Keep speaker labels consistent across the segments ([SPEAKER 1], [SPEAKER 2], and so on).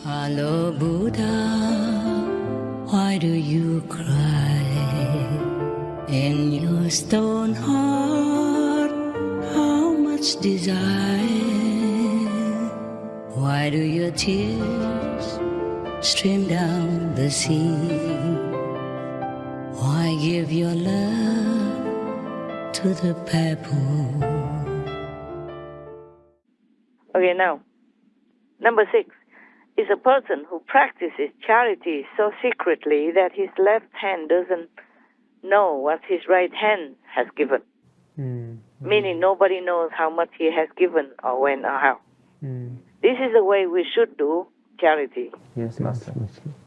[SPEAKER 1] Hello, Buddha, why do you cry? In your stone heart, how much desire? Why do your tears stream down the sea? Why give your love to the pebble?
[SPEAKER 2] Okay, now, number 6 is a person who practices charity so secretly that his left hand doesn't know what his right hand has given. Meaning nobody knows how much he has given or when or how. This is the way we should do charity.
[SPEAKER 3] Yes, Master.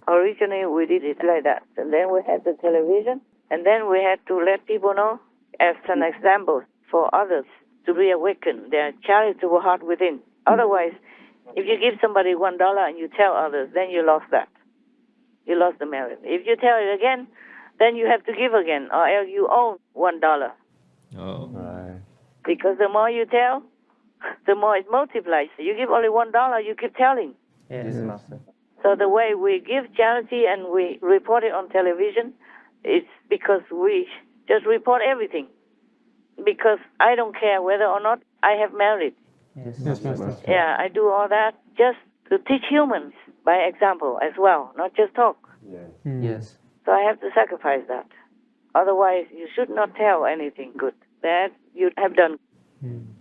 [SPEAKER 2] Originally we did it like that. And then we had the television. And then we had to let people know as an example for others to reawaken their charitable heart within. Otherwise, if you give somebody $1 and you tell others, then you lost that. You lost the merit. If you tell it again, then you have to give again, or else you own $1.
[SPEAKER 3] Oh. Right.
[SPEAKER 2] Because the more you tell, the more it multiplies. You give only $1, you keep telling.
[SPEAKER 3] Yes, Master.
[SPEAKER 2] So the way we give charity and we report it on television, it's because we just report everything. Because I don't care whether or not I have merit.
[SPEAKER 3] Yes,
[SPEAKER 4] Master.
[SPEAKER 2] Yeah, I do all that just to teach humans by example as well, not just talk.
[SPEAKER 3] Yes.
[SPEAKER 2] So I have to sacrifice that. Otherwise, you should not tell anything good that you have done. And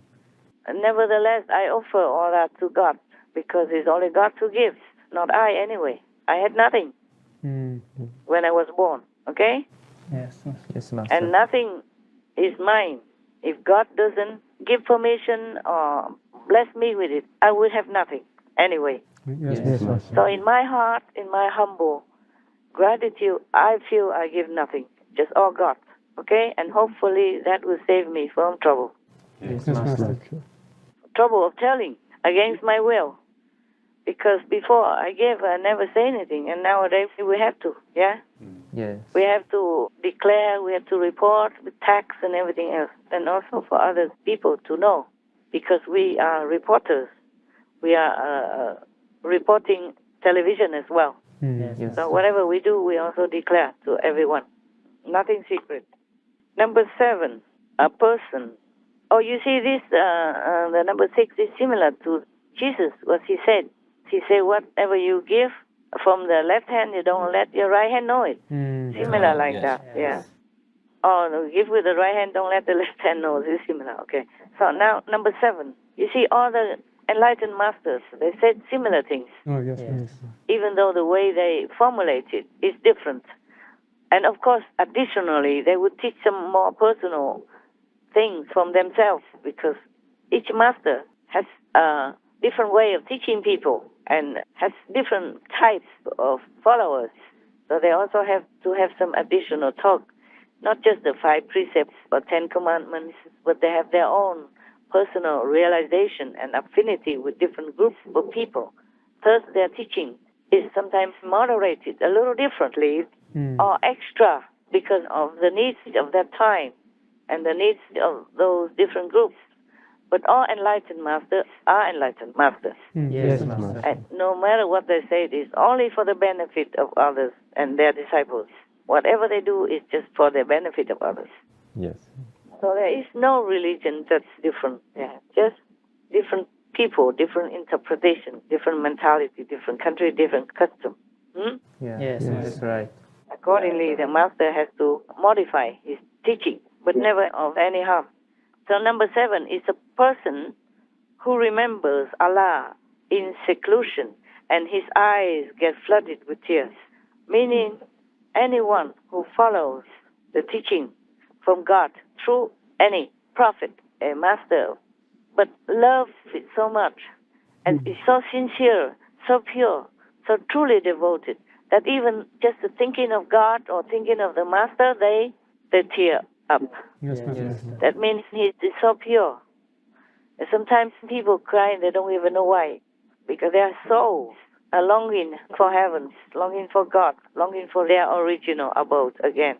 [SPEAKER 2] nevertheless, I offer all that to God because it's only God who gives, not I anyway. I had nothing when I was born, okay?
[SPEAKER 3] Yes, Master.
[SPEAKER 2] And nothing is mine. If God doesn't give permission or bless me with it, I would have nothing anyway.
[SPEAKER 4] Yes, Master.
[SPEAKER 2] So in my heart, in my humble gratitude, I feel I give nothing, just all God, okay? And hopefully that will save me from trouble.
[SPEAKER 3] Yes,
[SPEAKER 4] Yes,
[SPEAKER 3] Master.
[SPEAKER 4] Master.
[SPEAKER 2] Trouble of telling against my will. Because before I gave, I never say anything, and nowadays we have to, yeah?
[SPEAKER 3] Yes.
[SPEAKER 2] We have to declare, we have to report with tax and everything else, and also for other people to know, because we are reporters. We are reporting television as well.
[SPEAKER 3] Yes.
[SPEAKER 2] So whatever we do, we also declare to everyone. Nothing secret. Number 7, a person. Oh, you see this, the number 6 is similar to Jesus, what he said. He said, whatever you give from the left hand, you don't let your right hand know it. Similar like
[SPEAKER 3] yes,
[SPEAKER 2] that, yeah. Oh, no, give with the right hand, don't let the left hand know. This is similar, okay. So now, number 7. You see, all the enlightened masters, they said similar things,
[SPEAKER 4] Oh, yes,
[SPEAKER 3] Yes.
[SPEAKER 4] Master.
[SPEAKER 2] even though the way they formulate it is different. And of course, additionally, they would teach some more personal things from themselves, because each master has a different way of teaching people and has different types of followers. So they also have to have some additional talk, not just the 5 precepts or 10 commandments, but they have their own personal realization and affinity with different groups of people. Thus, their teaching is sometimes moderated a little differently or extra because of the needs of that time and the needs of those different groups. But all enlightened masters are enlightened masters.
[SPEAKER 3] Yes, Master.
[SPEAKER 2] And no matter what they say, it is only for the benefit of others and their disciples. Whatever they do is just for the benefit of others.
[SPEAKER 4] Yes.
[SPEAKER 2] So there is no religion that's different. Yeah, just different people, different interpretation, different mentality, different country, different custom.
[SPEAKER 3] Yeah. Yes, that's right.
[SPEAKER 2] Accordingly, the master has to modify his teaching, but never of any harm. So number 7 is a person who remembers Allah in seclusion and his eyes get flooded with tears, meaning anyone who follows the teaching from God through any prophet, a master, but loves it so much and is so sincere, so pure, so truly devoted that even just the thinking of God or thinking of the master, they tear up.
[SPEAKER 4] Yes, Master.
[SPEAKER 3] Yes.
[SPEAKER 2] That means he is so pure. And sometimes people cry and they don't even know why, because their souls are longing for heaven, longing for God, longing for their original abode again.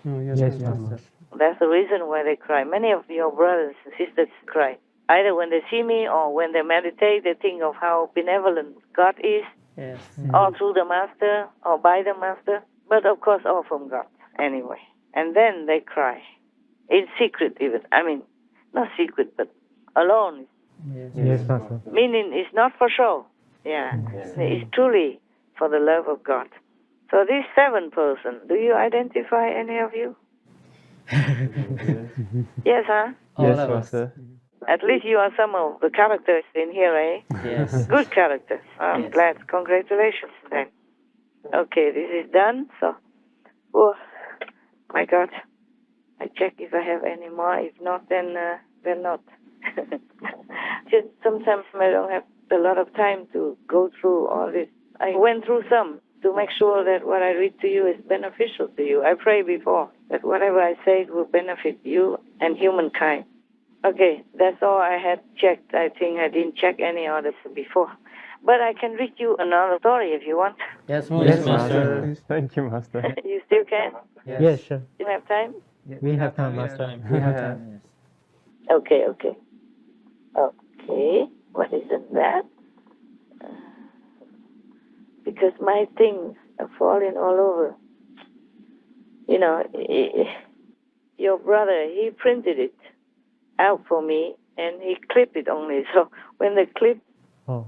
[SPEAKER 4] Oh, yes,
[SPEAKER 3] Yes,
[SPEAKER 4] Master.
[SPEAKER 3] Master.
[SPEAKER 2] That's the reason why they cry. Many of your brothers and sisters cry. Either when they see me or when they meditate, they think of how benevolent God is
[SPEAKER 3] Yes.
[SPEAKER 2] All through the Master or by the Master, but of course all from God anyway. And then they cry, in secret even. I mean, not secret, but alone.
[SPEAKER 4] Yes, Master.
[SPEAKER 2] Meaning it's not for show. Yeah, it's truly for the love of God. So this 7 person, do you identify any of you? Yes, huh?
[SPEAKER 3] Yes, Master.
[SPEAKER 2] At least you are some of the characters in here, eh?
[SPEAKER 3] Yes.
[SPEAKER 2] Good characters. I'm
[SPEAKER 3] Yes.
[SPEAKER 2] glad. Congratulations then. Okay, this is done. So, oh, my God. I check if I have any more. If not, then not. Just sometimes I don't have a lot of time to go through all this. I went through some to make sure that what I read to you is beneficial to you. I pray before that whatever I say will benefit you and humankind. Okay, that's all I had checked. I think I didn't check any other before. But I can read you another story if you want.
[SPEAKER 3] Yes,
[SPEAKER 4] Yes,
[SPEAKER 3] Master.
[SPEAKER 4] Master.
[SPEAKER 3] Thank you, Master.
[SPEAKER 2] You still can?
[SPEAKER 4] Yes, sure.
[SPEAKER 2] You have time?
[SPEAKER 4] We have time, Master.
[SPEAKER 3] We have time.
[SPEAKER 2] Okay. What isn't that? Because my things are falling all over. You know, your brother, he printed it out for me, and he clipped it only. So when the clip
[SPEAKER 4] Oh.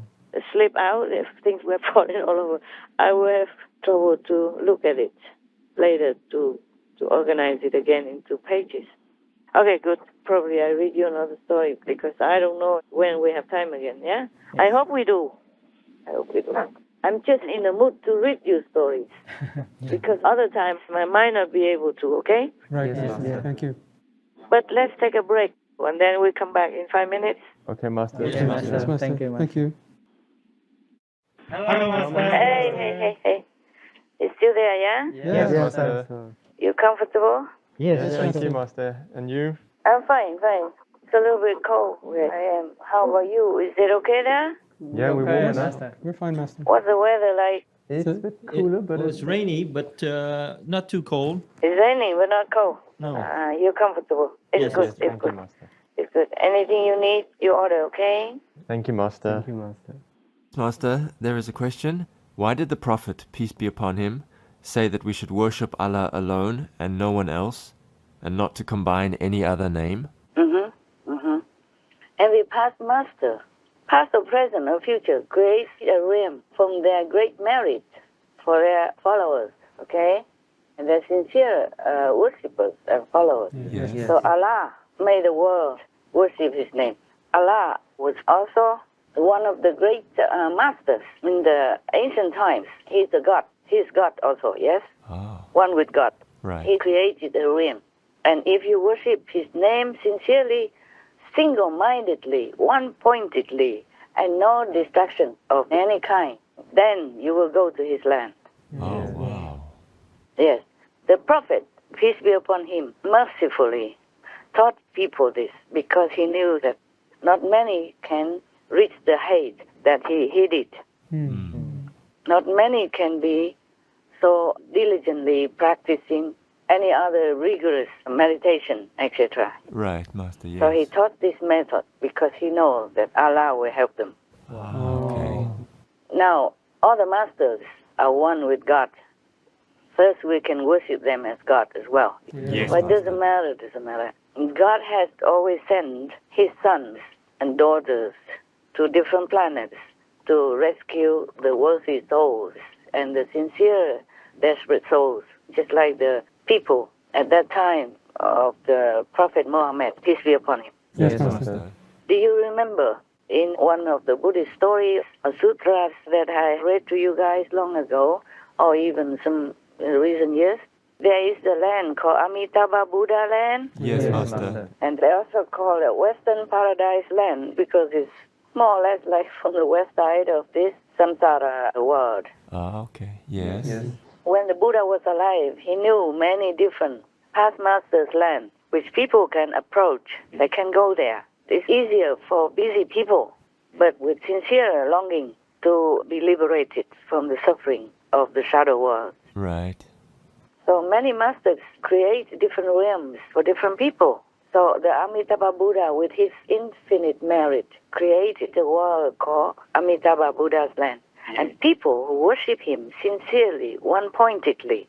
[SPEAKER 2] slip out, if things were falling all over, I will have trouble to look at it later to organize it again into pages. Okay, good. Probably I read you another story because I don't know when we have time again, yeah?
[SPEAKER 3] Yes.
[SPEAKER 2] I hope we do. I'm just in the mood to read you stories because other times I might not be able to, okay?
[SPEAKER 4] Right,
[SPEAKER 3] Yes,
[SPEAKER 4] Master.
[SPEAKER 3] Master.
[SPEAKER 4] Thank you.
[SPEAKER 2] But let's take a break and then we come back in 5 minutes.
[SPEAKER 3] Okay, Master.
[SPEAKER 4] Yes, Master.
[SPEAKER 3] Thank you, Master.
[SPEAKER 4] Thank you.
[SPEAKER 3] Hello, Master.
[SPEAKER 2] Hey. You still there, yeah?
[SPEAKER 3] Yes,
[SPEAKER 4] Yes,
[SPEAKER 3] Master.
[SPEAKER 2] You comfortable?
[SPEAKER 4] Yes,
[SPEAKER 3] Thank you, Master. And you?
[SPEAKER 2] I'm fine. It's a little bit cold where I am. How about you? Is it okay there?
[SPEAKER 3] Yeah, we
[SPEAKER 4] Okay,
[SPEAKER 3] will,
[SPEAKER 4] Master. We're fine, Master.
[SPEAKER 2] What's the weather like?
[SPEAKER 3] It's a bit cooler, but
[SPEAKER 5] It's rainy, but not too cold.
[SPEAKER 2] It's raining, but not cold.
[SPEAKER 5] No.
[SPEAKER 2] You're comfortable. It's
[SPEAKER 5] Yes,
[SPEAKER 2] good.
[SPEAKER 5] yes,
[SPEAKER 2] It's
[SPEAKER 3] Thank you,
[SPEAKER 2] good.
[SPEAKER 3] Master.
[SPEAKER 2] It's good. Anything you need, you order, okay?
[SPEAKER 3] Thank you, Master.
[SPEAKER 4] Thank you, Master.
[SPEAKER 6] Master, there is a question. Why did the Prophet, peace be upon him, say that we should worship Allah alone and no one else, and not to combine any other name?
[SPEAKER 2] And the past master, past or present or future, creates a realm from their great merit for their followers, okay? And their sincere worshippers and followers.
[SPEAKER 6] Yes.
[SPEAKER 3] Yes.
[SPEAKER 2] So Allah made the world worship His name. Allah was also one of the great masters in the ancient times. He's a God. He's God also, yes?
[SPEAKER 6] Oh,
[SPEAKER 2] One with God.
[SPEAKER 6] right.
[SPEAKER 2] He created a realm. And if you worship His name sincerely, single-mindedly, one-pointedly, and no distraction of any kind, then you will go to His land.
[SPEAKER 6] Oh, wow.
[SPEAKER 2] Yes. The Prophet, peace be upon him, mercifully taught people this because he knew that not many can reach the height that he did. Not many can be so diligently practicing any other rigorous meditation, etc.
[SPEAKER 6] Right, Master, yes.
[SPEAKER 2] So he taught this method because he knows that Allah will help them.
[SPEAKER 6] Okay.
[SPEAKER 2] Now, all the masters are one with God. First, we can worship them as God as well.
[SPEAKER 6] Yes,
[SPEAKER 2] But it
[SPEAKER 6] Master.
[SPEAKER 2] doesn't matter. God has always sent His sons and daughters to different planets to rescue the worthy souls and the sincere, desperate souls, just like the people at that time of the Prophet Muhammad, peace be upon him.
[SPEAKER 3] Yes,
[SPEAKER 4] Master.
[SPEAKER 3] Master.
[SPEAKER 2] Do you remember in one of the Buddhist stories or sutras that I read to you guys long ago, or even some recent years, there is the land called Amitabha Buddha land,
[SPEAKER 6] Yes,
[SPEAKER 3] Yes,
[SPEAKER 6] Master.
[SPEAKER 2] and they also call it Western Paradise land because it's more or less like from the west side of this samsara world.
[SPEAKER 6] Ah, okay. Yes.
[SPEAKER 3] Yes.
[SPEAKER 2] When the Buddha was alive, he knew many different past masters' land which people can approach. They can go there. It's easier for busy people, but with sincere longing to be liberated from the suffering of the shadow world.
[SPEAKER 6] Right.
[SPEAKER 2] So many masters create different realms for different people. So the Amitabha Buddha, with his infinite merit, created a world called Amitabha Buddha's land. And people who worship him sincerely, one-pointedly,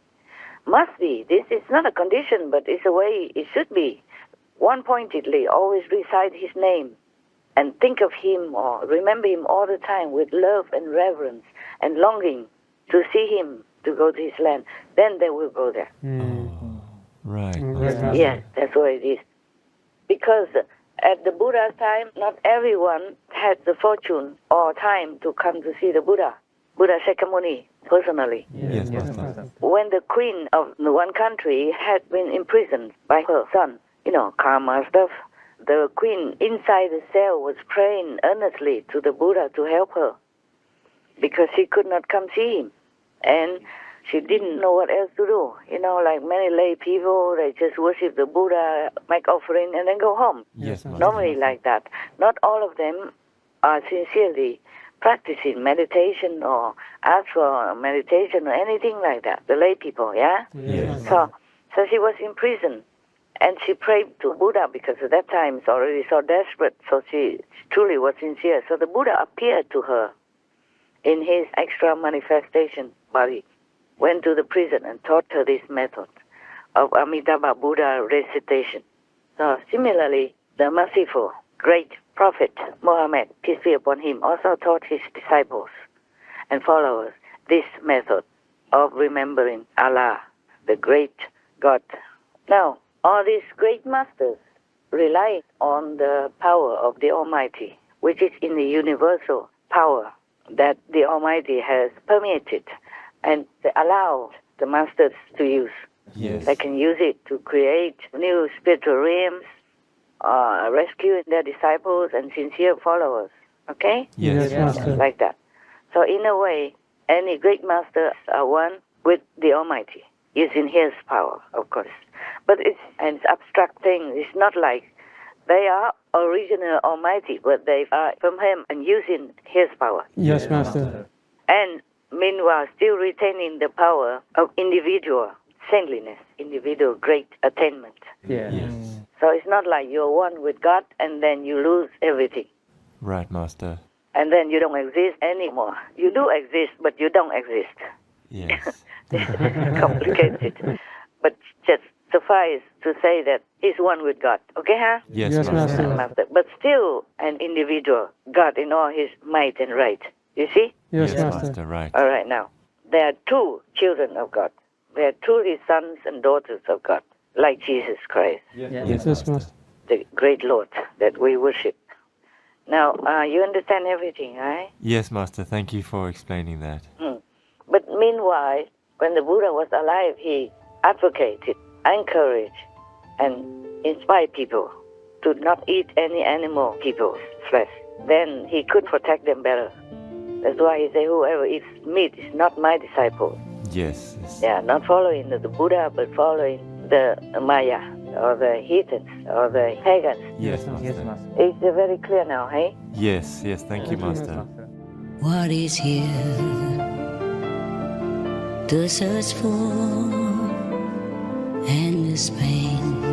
[SPEAKER 2] must be, this is not a condition, but it's a way it should be, one-pointedly always recite his name and think of him or remember him all the time with love and reverence and longing to see him, to go to his land. Then they will go there.
[SPEAKER 6] Right.
[SPEAKER 2] Yes, that's what it is. Because at the Buddha's time, not everyone had the fortune or time to come to see the Buddha Shakyamuni personally.
[SPEAKER 6] Yes, Master.
[SPEAKER 2] When the queen of the one country had been imprisoned by her son, karma stuff, the queen inside the cell was praying earnestly to the Buddha to help her because she could not come see him. And she didn't know what else to do. Like many lay people, they just worship the Buddha, make offering, and then go home.
[SPEAKER 6] Yes, Master.
[SPEAKER 2] Normally like that. Not all of them are sincerely practicing meditation or ask for meditation or anything like that. The lay people, yeah?
[SPEAKER 6] Yes.
[SPEAKER 2] So she was in prison. And she prayed to Buddha because at that time it's already so desperate. So she truly was sincere. So the Buddha appeared to her in his extra manifestation body, went to the prison and taught her this method of Amitabha Buddha recitation. So similarly, the merciful, great Prophet Muhammad, peace be upon him, also taught his disciples and followers this method of remembering Allah, the great God. Now, all these great masters rely on the power of the Almighty, which is in the universal power that the Almighty has permeated and allowed the masters to use.
[SPEAKER 6] Yes.
[SPEAKER 2] They can use it to create new spiritual realms, rescuing their disciples and sincere followers. Okay?
[SPEAKER 6] Yes,
[SPEAKER 4] Master.
[SPEAKER 2] Like that. So in a way, any great masters are one with the Almighty, using his power, of course. But it's an abstract thing. It's not like they are original Almighty, but they are from him and using his power.
[SPEAKER 4] Yes, Master.
[SPEAKER 2] And meanwhile, still retaining the power of individual saintliness, individual great attainment.
[SPEAKER 6] Yes.
[SPEAKER 2] So it's not like you're one with God and then you lose everything.
[SPEAKER 6] Right, Master.
[SPEAKER 2] And then you don't exist anymore. You do exist, but you don't exist.
[SPEAKER 6] Yes.
[SPEAKER 2] This is complicated. But just suffice to say that he's one with God. Okay, huh?
[SPEAKER 6] Yes,
[SPEAKER 4] Yes,
[SPEAKER 6] Master.
[SPEAKER 4] Master.
[SPEAKER 2] But still an individual, God in all his might and right. You see?
[SPEAKER 4] Yes,
[SPEAKER 6] Yes,
[SPEAKER 4] Master.
[SPEAKER 6] Master. Right.
[SPEAKER 2] All right, now. There are two children of God. They are truly sons and daughters of God, like Jesus Christ,
[SPEAKER 4] Yes, Master.
[SPEAKER 2] the great Lord that we worship. Now, you understand everything, right?
[SPEAKER 6] Yes, Master. Thank you for explaining that.
[SPEAKER 2] But meanwhile, when the Buddha was alive, he advocated, encouraged, and inspired people to not eat any animal people's flesh. Then he could protect them better. That's why he said, whoever eats meat is not my disciple.
[SPEAKER 6] Yes. Yes.
[SPEAKER 2] Yeah, not following the Buddha, but following the Maya, or the heathens, or the pagans.
[SPEAKER 6] Yes, Master.
[SPEAKER 2] It's very clear now, hey?
[SPEAKER 6] Yes. Yes. Thank you, Master.
[SPEAKER 1] What is here to search for endless pain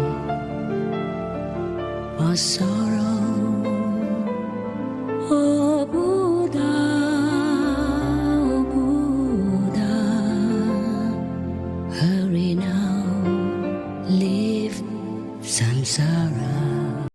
[SPEAKER 1] or sorrow?